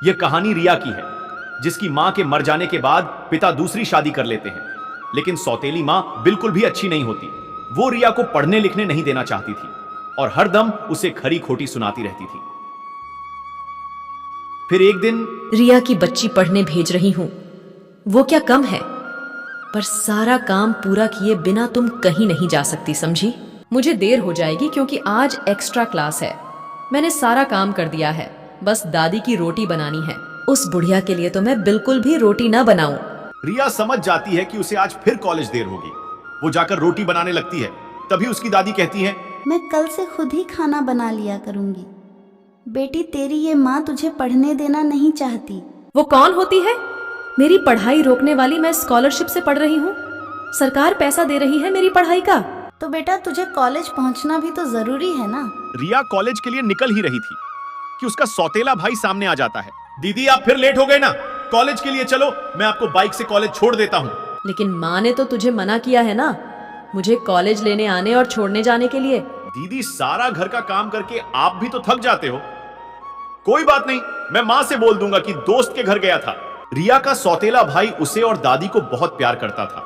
यह कहानी रिया की है, जिसकी मां के मर जाने के बाद पिता दूसरी शादी कर लेते हैं। लेकिन सौतेली मां बिल्कुल भी अच्छी नहीं होती। वो रिया को पढ़ने लिखने नहीं देना चाहती थी और हरदम उसे खरी खोटी सुनाती रहती थी। फिर एक दिन रिया की बच्ची पढ़ने भेज रही हूं, वो क्या कम है, पर सारा काम पूरा किए बिना तुम कहीं नहीं जा सकती, समझी? मुझे देर हो जाएगी क्योंकि आज एक्स्ट्रा क्लास है। मैंने सारा काम कर दिया है, बस दादी की रोटी बनानी है। उस बुढ़िया के लिए तो मैं बिल्कुल भी रोटी ना बनाऊं। रिया समझ जाती है कि उसे आज फिर कॉलेज देर होगी। वो जाकर रोटी बनाने लगती है। तभी उसकी दादी कहती है, मैं कल से खुद ही खाना बना लिया करूंगी। बेटी, तेरी ये माँ तुझे पढ़ने देना नहीं चाहती। वो कौन होती है? मेरी पढ़ाई रोकने वाली। मैं स्कॉलरशिप से पढ़ रही हूँ, सरकार पैसा दे रही है मेरी पढ़ाई का। तो बेटा, तुझे कॉलेज पहुँचना भी तो जरूरी है ना। रिया कॉलेज के लिए निकल ही रही थी कि उसका सौतेला भाई सामने आ जाता है। दीदी, आप फिर लेट हो गए ना, कॉलेज के लिए चलो, मैं आपको बाइक से कॉलेज छोड़ देता हूँ। लेकिन माँ ने तो तुझे मना किया है ना, मुझे कॉलेज लेने आने और छोड़ने जाने के लिए। दीदी, सारा घर का काम करके आप भी तो थक जाते हो। कोई बात नहीं, मैं माँ से बोल दूंगा कि दोस्त के घर गया था। रिया का सौतेला भाई उसे और दादी को बहुत प्यार करता था।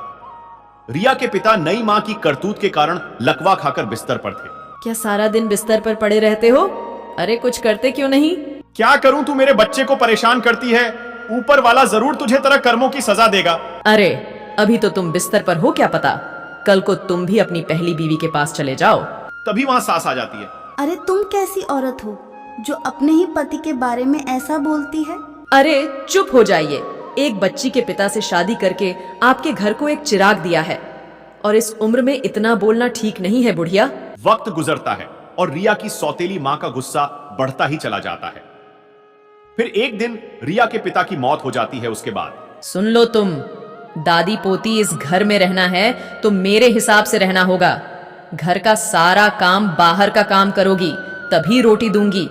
रिया के पिता नई माँ की करतूत के कारण लकवा खाकर बिस्तर पर थे। क्या सारा दिन बिस्तर पर पड़े रहते हो? अरे कुछ करते क्यों नहीं? क्या करूं, तू मेरे बच्चे को परेशान करती है। ऊपर वाला जरूर तुझे तेरे कर्मों की सजा देगा। अरे अभी तो तुम बिस्तर पर हो, क्या पता कल को तुम भी अपनी पहली बीवी के पास चले जाओ। तभी वहां सास आ जाती है। अरे तुम कैसी औरत हो जो अपने ही पति के बारे में ऐसा बोलती है? अरे चुप हो जाइए। एक बच्ची के पिता से शादी करके आपके घर को एक चिराग दिया है, और इस उम्र में इतना बोलना ठीक नहीं है बुढ़िया। वक्त गुजरता है और रिया की सौतेली माँ का गुस्सा बढ़ता ही चला जाता है। फिर एक दिन रिया के पिता की मौत हो जाती है। उसके बाद सुन लो तुम, दादी पोती इस घर में रहना है तो मेरे हिसाब से रहना होगा। घर का सारा काम बाहर का काम करोगी तभी रोटी दूंगी,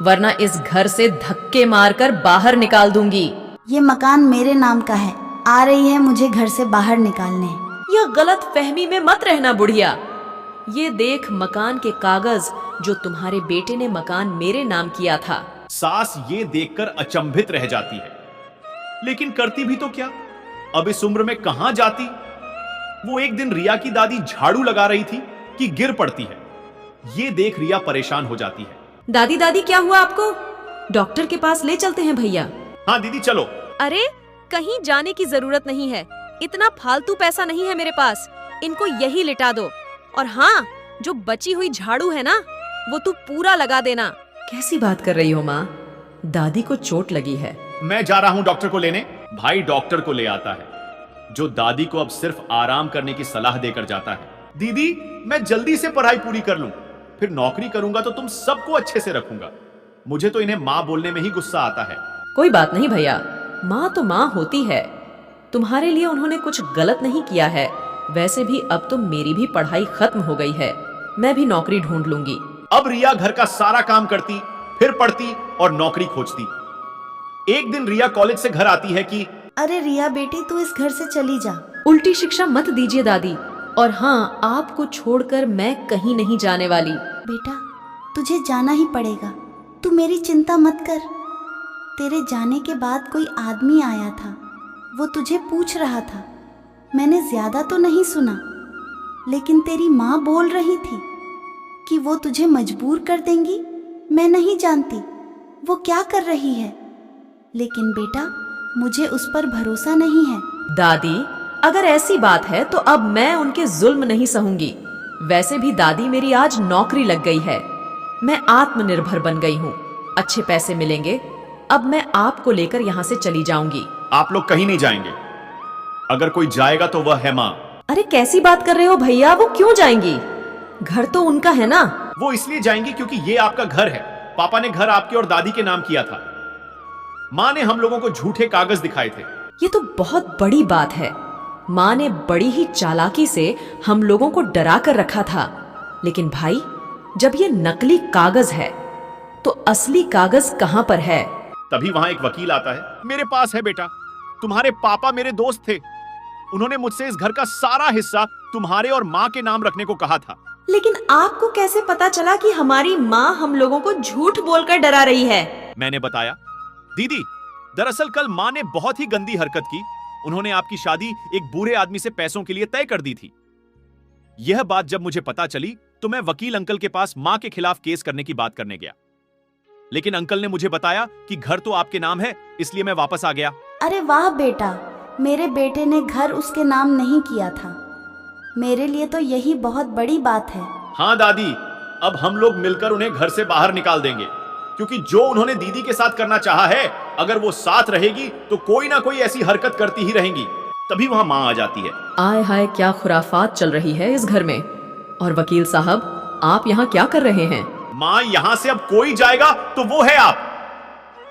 वरना इस घर से धक्के मारकर बाहर निकाल दूंगी। ये मकान मेरे नाम का है, आ रही है मुझे घर से बाहर निकालने। यह गलत फहमी में मत रहना बुढ़िया। ये देख मकान के कागज जो तुम्हारे बेटे ने मकान मेरे नाम किया था। सास ये देखकर अचंभित रह जाती है, लेकिन करती भी तो क्या, अब इस उम्र में कहां जाती। वो एक दिन रिया की दादी झाड़ू लगा रही थी कि गिर पड़ती है। ये देख रिया परेशान हो जाती है। दादी दादी, क्या हुआ आपको? डॉक्टर के पास ले चलते हैं भैया। हाँ दीदी, चलो। अरे कहीं जाने की जरूरत नहीं है, इतना फालतू पैसा नहीं है मेरे पास, इनको यही लिटा दो। और हाँ, जो बची हुई झाड़ू है ना, वो तू पूरा लगा देना। कैसी बात कर रही हो माँ? दादी को चोट लगी है। मैं जा रहा हूं डॉक्टर को लेने। भाई डॉक्टर को ले आता है, जो दादी को अब सिर्फ आराम करने की सलाह देकर जाता है। दीदी, मैं जल्दी से पढ़ाई पूरी कर लूं, फिर नौकरी करूंगा तो तुम सबको अच्छे से रखूंगा। मुझे तो इन्हें माँ बोलने में ही गुस्सा आता है। कोई बात नहीं भैया, माँ तो माँ होती है। तुम्हारे लिए उन्होंने कुछ गलत नहीं किया है। वैसे भी अब तो मेरी भी पढ़ाई खत्म हो गई है, मैं भी नौकरी ढूंढ लूंगी। अब रिया घर का सारा काम करती, फिर पढ़ती और नौकरी खोजती। एक दिन रिया कॉलेज से घर आती है कि अरे रिया बेटी, तू इस घर से चली जा। उल्टी शिक्षा मत दीजिए दादी। और हाँ, आपको छोड़कर मैं कहीं नहीं जाने वाली। बेटा, तुझे जाना ही पड़ेगा, तू मेरी चिंता मत कर। तेरे जाने के बाद कोई आदमी आया था, वो तुझे पूछ रहा था। मैंने ज्यादा तो नहीं सुना, लेकिन तेरी माँ बोल रही थी कि वो तुझे मजबूर कर देंगी। मैं नहीं जानती वो क्या कर रही है, लेकिन बेटा मुझे उस पर भरोसा नहीं है। दादी, अगर ऐसी बात है तो अब मैं उनके जुल्म नहीं सहूंगी। वैसे भी दादी, मेरी आज नौकरी लग गई है, मैं आत्मनिर्भर बन गई हूँ, अच्छे पैसे मिलेंगे। अब मैं आपको लेकर यहाँ से चली जाऊंगी। आप लोग कहीं नहीं जाएंगे, अगर कोई जाएगा तो वह है माँ। अरे कैसी बात कर रहे हो भैया, वो क्यों जाएंगी? घर तो उनका है ना। वो इसलिए जाएंगी क्योंकि ये आपका घर है। पापा ने घर आपके और दादी के नाम किया था। माँ ने हम लोगों को झूठे कागज दिखाए थे। ये तो बहुत बड़ी बात है। माँ ने बड़ी ही चालाकी से हम लोगों को डरा कर रखा था। लेकिन भाई, जब ये नकली कागज है तो असली कागज कहाँ पर है? तभी वहां एक वकील आता है। मेरे पास है बेटा, तुम्हारे पापा मेरे दोस्त थे, उन्होंने मुझसे इस घर का सारा हिस्सा तुम्हारे और माँ के नाम रखने को कहा था। लेकिन आपको कैसे पता चला कि हमारी माँ हम लोगों को झूठ बोलकर डरा रही है? मैंने बताया, दीदी, दरअसल कल माँ ने बहुत ही गंदी हरकत की। उन्होंने आपकी शादी एक बूढ़े आदमी से पैसों के लिए तय कर दी थी। यह बात जब मुझे पता चली तो मैं वकील अंकल के पास माँ के खिलाफ केस करने की बात करने गया, लेकिन अंकल ने मुझे बताया कि घर तो आपके नाम है, इसलिए मैं वापस आ गया। अरे वाह बेटा, मेरे बेटे ने घर उसके नाम नहीं किया था। मेरे लिए तो यही बहुत बड़ी बात है। हाँ दादी, अब हम लोग मिलकर उन्हें घर से बाहर निकाल देंगे, क्योंकि जो उन्होंने दीदी के साथ करना चाहा है, अगर वो साथ रहेगी तो कोई ना कोई ऐसी हरकत करती ही रहेंगी। तभी वहां माँ आ जाती है। आय हाय, क्या खुराफात चल रही है इस घर में। और वकील साहब, आप यहाँ क्या कर रहे हैं? माँ, यहां से अब कोई जाएगा तो वो है आप,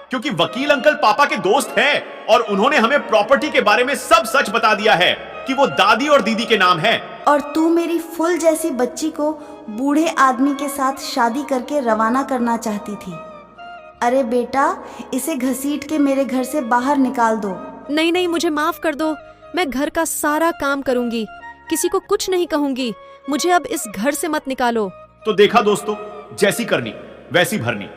क्योंकि वकील अंकल पापा के दोस्त हैं और उन्होंने हमें प्रॉपर्टी के बारे में सब सच बता दिया है कि वो दादी और दीदी के नाम है। और तू मेरी फूल जैसी बच्ची को बूढ़े आदमी के साथ शादी करके रवाना करना चाहती थी। अरे बेटा, इसे घसीट के मेरे घर से बाहर निकाल दो। नहीं नहीं, मुझे माफ कर दो। मैं घर का सारा काम करूंगी, किसी को कुछ नहीं कहूंगी। मुझे अब इस घर से मत निकालो। तो देखा दोस्तों, जैसी करनी वैसी भरनी।